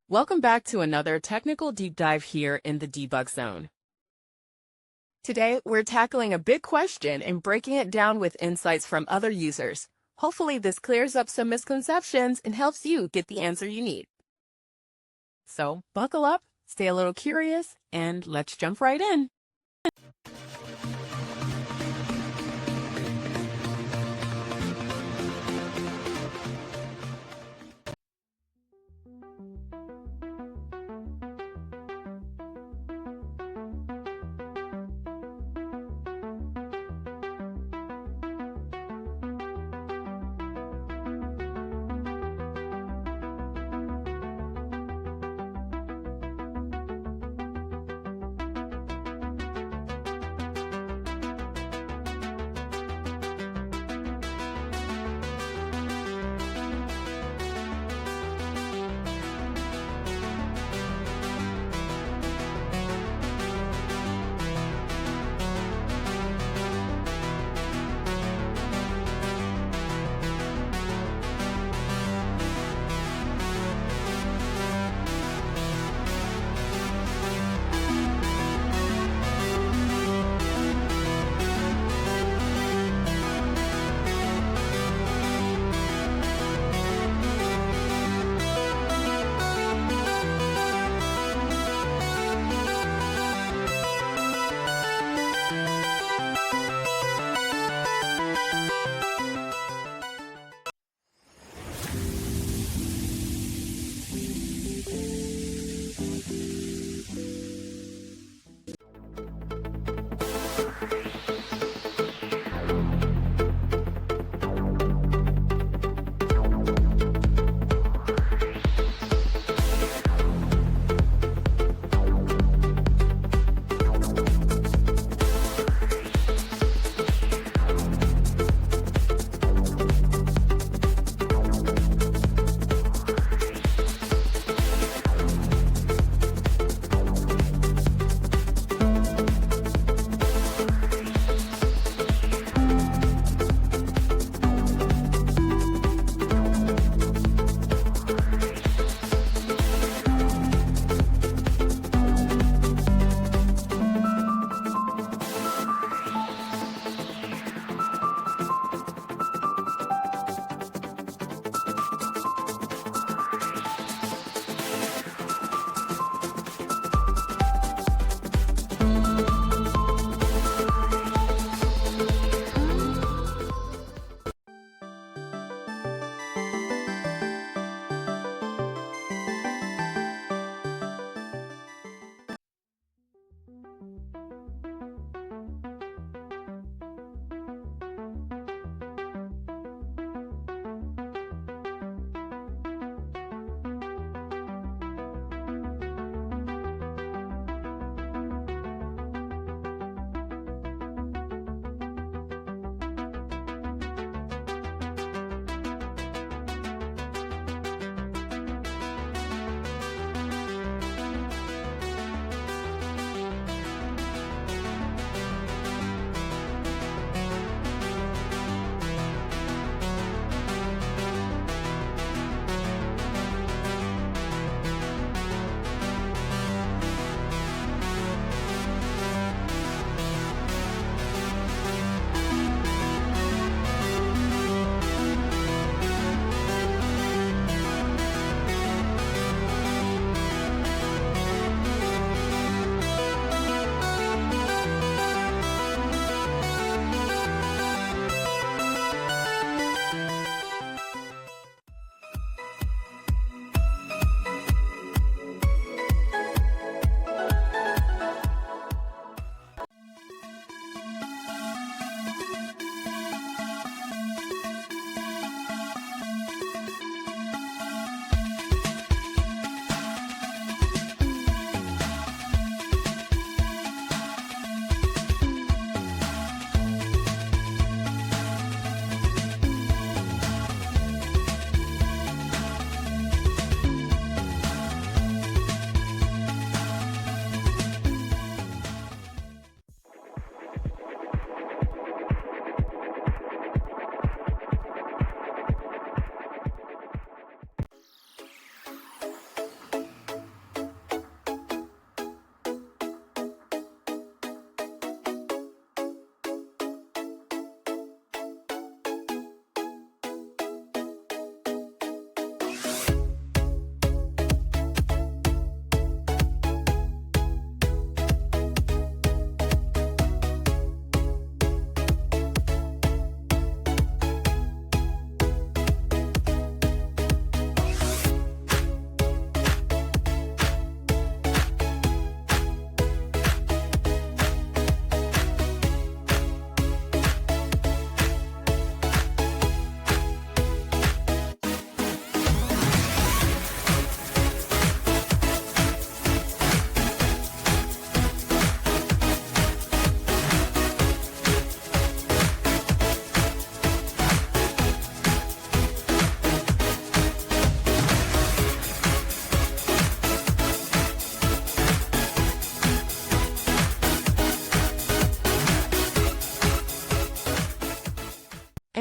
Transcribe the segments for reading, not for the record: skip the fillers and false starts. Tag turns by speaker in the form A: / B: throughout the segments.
A: Welcome back to another technical deep dive here in the Debug Zone. Today, we're tackling a big question and breaking it down with insights from other users. Hopefully, this clears up some misconceptions and helps you get the answer you need. So, buckle up, stay a little curious, and let's jump right in.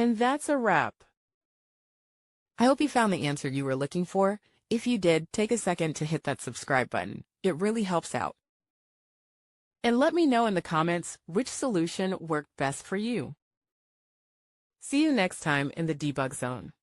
A: And that's a wrap. I hope you found the answer you were looking for. If you did, take a second to hit that subscribe button. It really helps out. And let me know in the comments which solution worked best for you. See you next time in the debug zone.